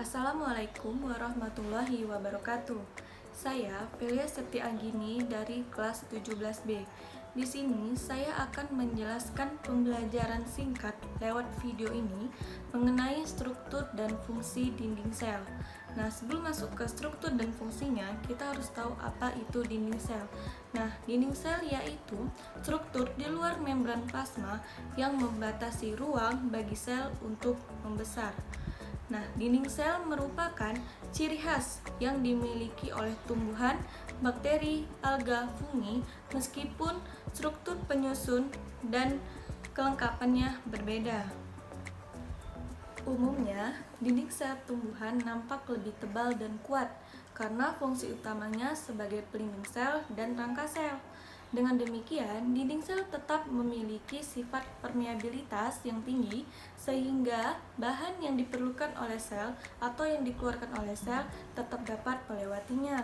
Assalamualaikum warahmatullahi wabarakatuh. Saya Velia Septi Anggini dari kelas 17B. Di sini saya akan menjelaskan pembelajaran singkat lewat video ini mengenai struktur dan fungsi dinding sel. Nah, sebelum masuk ke struktur dan fungsinya, kita harus tahu apa itu dinding sel. Nah, dinding sel yaitu struktur di luar membran plasma yang membatasi ruang bagi sel untuk membesar. Nah, dinding sel merupakan ciri khas yang dimiliki oleh tumbuhan, bakteri, alga, fungi, meskipun struktur penyusun dan kelengkapannya berbeda. Umumnya, dinding sel tumbuhan nampak lebih tebal dan kuat karena fungsi utamanya sebagai pelindung sel dan rangka sel. Dengan demikian, dinding sel tetap memiliki sifat permeabilitas yang tinggi sehingga bahan yang diperlukan oleh sel atau yang dikeluarkan oleh sel tetap dapat melewatinya.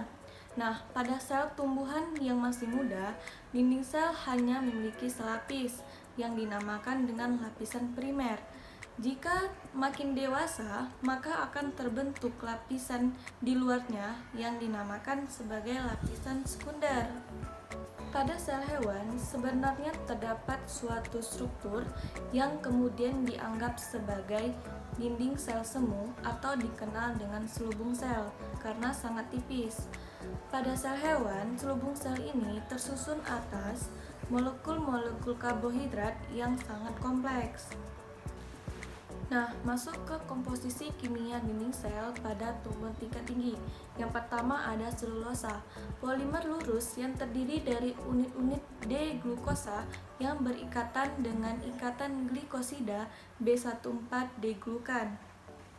Nah, pada sel tumbuhan yang masih muda, dinding sel hanya memiliki selapis yang dinamakan dengan lapisan primer. Jika makin dewasa, maka akan terbentuk lapisan di luarnya yang dinamakan sebagai lapisan sekunder. Pada sel hewan, sebenarnya terdapat suatu struktur yang kemudian dianggap sebagai dinding sel semu atau dikenal dengan selubung sel karena sangat tipis. Pada sel hewan, selubung sel ini tersusun atas molekul-molekul karbohidrat yang sangat kompleks. Nah, masuk ke komposisi kimia dinding sel pada tumbuhan tingkat tinggi. Yang pertama ada selulosa, polimer lurus yang terdiri dari unit-unit D-glukosa yang berikatan dengan ikatan glikosida B14-D-glukan.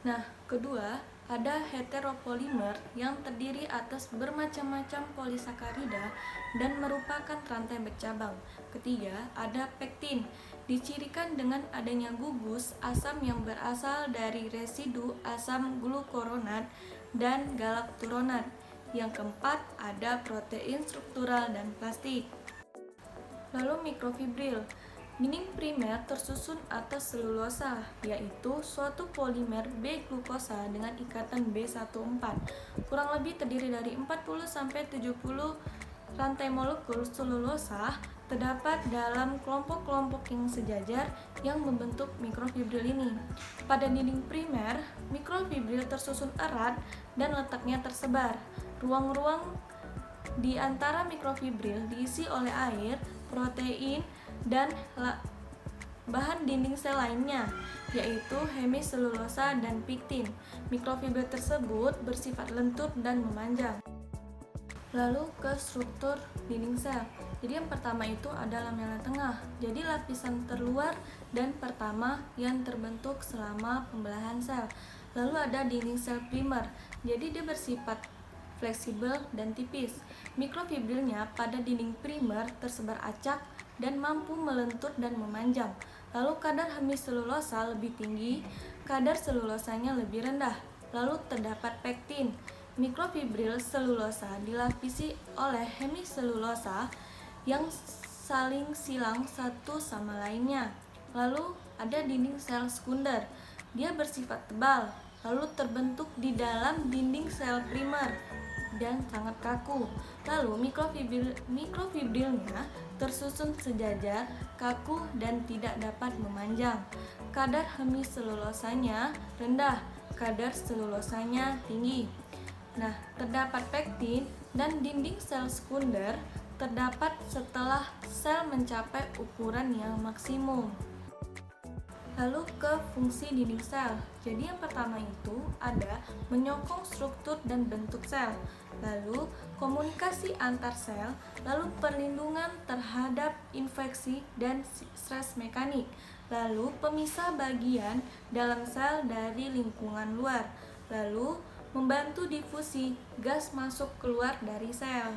Nah, kedua, ada heteropolimer yang terdiri atas bermacam-macam polisakarida dan merupakan rantai bercabang. Ketiga, ada pektin, dicirikan dengan adanya gugus asam yang berasal dari residu asam glukuronat dan galakturonat. Yang keempat, ada protein struktural dan plastik. Lalu mikrofibril. Dinding primer tersusun atas selulosa, yaitu suatu polimer B-glukosa dengan ikatan B14. Kurang lebih terdiri dari 40-70 rantai molekul selulosa terdapat dalam kelompok-kelompok yang sejajar yang membentuk mikrofibril ini. Pada dinding primer, mikrofibril tersusun erat dan letaknya tersebar. Ruang-ruang di antara mikrofibril diisi oleh air, protein, dan bahan dinding sel lainnya, yaitu hemiselulosa dan pektin. Mikrofibril tersebut bersifat lentur dan memanjang. Lalu ke struktur dinding sel. Jadi yang pertama itu ada lamela tengah. Jadi lapisan terluar dan pertama yang terbentuk selama pembelahan sel. Lalu ada dinding sel primer. Jadi dia bersifat fleksibel dan tipis. Mikrofibrilnya pada dinding primer tersebar acak dan mampu melentur dan memanjang. Lalu kadar hemiselulosa lebih tinggi, kadar selulosanya lebih rendah. Lalu terdapat pektin. Mikrofibril selulosa dilapisi oleh hemiselulosa yang saling silang satu sama lainnya. Lalu ada dinding sel sekunder. Dia bersifat tebal, lalu terbentuk di dalam dinding sel primer dan sangat kaku. Lalu mikrofibrilnya tersusun sejajar, kaku, dan tidak dapat memanjang. Kadar hemiselulosanya rendah, kadar selulosanya tinggi. Nah, terdapat pektin dan dinding sel sekunder terdapat setelah sel mencapai ukuran yang maksimum. Lalu ke fungsi dinding sel. Jadi yang pertama itu ada menyokong struktur dan bentuk sel, lalu komunikasi antar sel, lalu perlindungan terhadap infeksi dan stres mekanik, lalu pemisah bagian dalam sel dari lingkungan luar, lalu membantu difusi gas masuk keluar dari sel.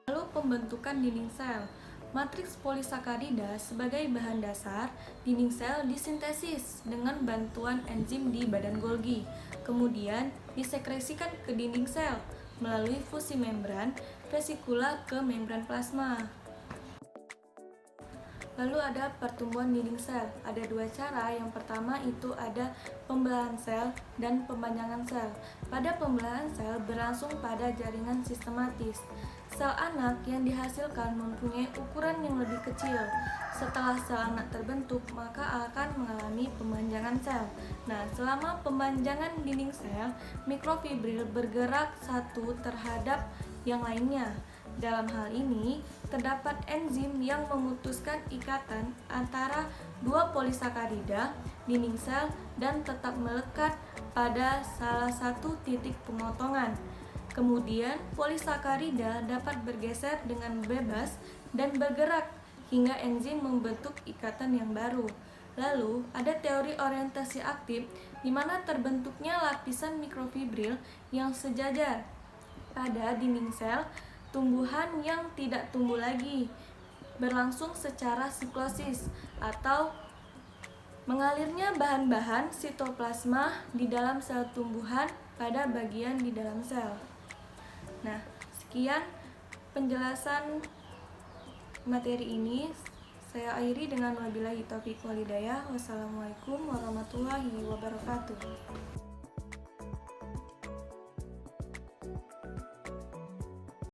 Lalu pembentukan dinding sel. Matriks polisakarida sebagai bahan dasar, dinding sel disintesis dengan bantuan enzim di badan Golgi, kemudian disekresikan ke dinding sel melalui fusi membran vesikula ke membran plasma. Lalu ada pertumbuhan dinding sel. Ada dua cara. Yang pertama itu ada pembelahan sel dan pemanjangan sel. Pada pembelahan sel berlangsung pada jaringan sistematis. Sel anak yang dihasilkan mempunyai ukuran yang lebih kecil. Setelah sel anak terbentuk, maka akan mengalami pemanjangan sel. Nah, selama pemanjangan dinding sel, mikrofibril bergerak satu terhadap yang lainnya. Dalam hal ini, terdapat enzim yang memutuskan ikatan antara dua polisakarida dinding sel dan tetap melekat pada salah satu titik pemotongan. Kemudian, polisakarida dapat bergeser dengan bebas dan bergerak hingga enzim membentuk ikatan yang baru. Lalu, ada teori orientasi aktif di mana terbentuknya lapisan mikrofibril yang sejajar pada dinding sel. Tumbuhan yang tidak tumbuh lagi berlangsung secara siklosis atau mengalirnya bahan-bahan sitoplasma di dalam sel tumbuhan pada bagian di dalam sel. Nah, sekian penjelasan materi ini. Saya akhiri dengan wabillahi taufiq walhidayah. Wassalamualaikum warahmatullahi wabarakatuh.